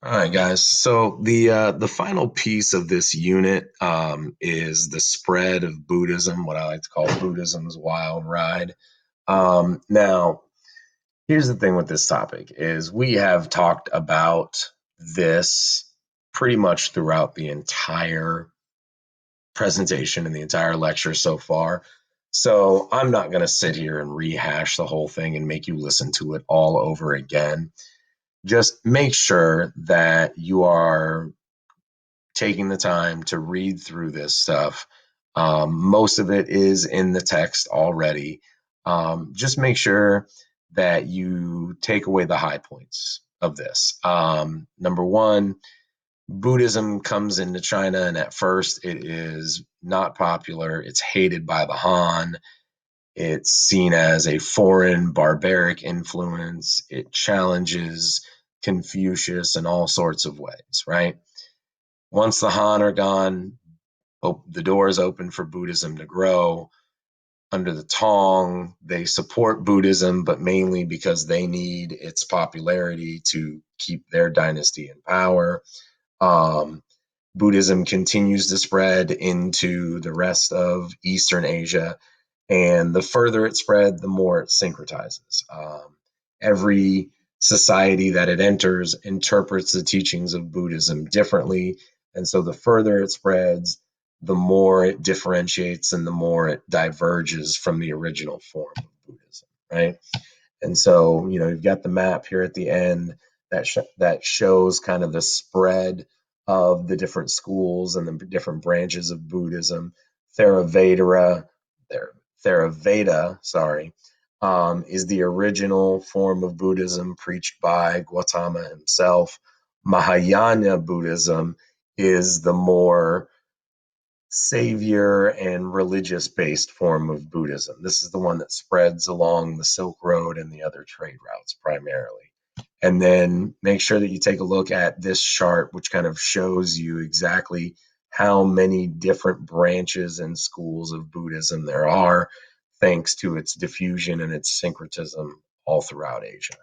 All right, guys. So the final piece of this unit is the spread of Buddhism, what I like to call Buddhism's wild ride. Now, here's the thing with this topic is we have talked about this pretty much throughout the entire presentation and the entire lecture so far. So I'm not going to sit here and rehash the whole thing and make you listen to it all over again. Just make sure that you are taking the time to read through this stuff. Most of it is in the text already. Just make sure that you take away the high points of this. Number one, Buddhism comes into China, and at first it is not popular. It's hated by the Han. It's seen as a foreign, barbaric influence. It challenges Confucius in all sorts of ways, right? Once the Han are gone, the door is open for Buddhism to grow. Under the Tong, they support Buddhism, but mainly because they need its popularity to keep their dynasty in power. Um, Buddhism continues to spread into the rest of Eastern Asia, and the further it spread, the more it syncretizes. Every society that it enters interprets the teachings of Buddhism differently, and so the further it spreads, the more it differentiates and the more it diverges from the original form of Buddhism, right? And so, you've got the map here at the end that shows kind of the spread of the different schools and the different branches of Buddhism. Theravada, Theravada, sorry, is the original form of Buddhism preached by Gautama himself. Mahayana Buddhism is the more savior and religious based form of Buddhism. This is the one that spreads along the Silk Road and the other trade routes primarily. And then make sure that you take a look at this chart, which kind of shows you exactly how many different branches and schools of Buddhism there are, thanks to its diffusion and its syncretism all throughout Asia.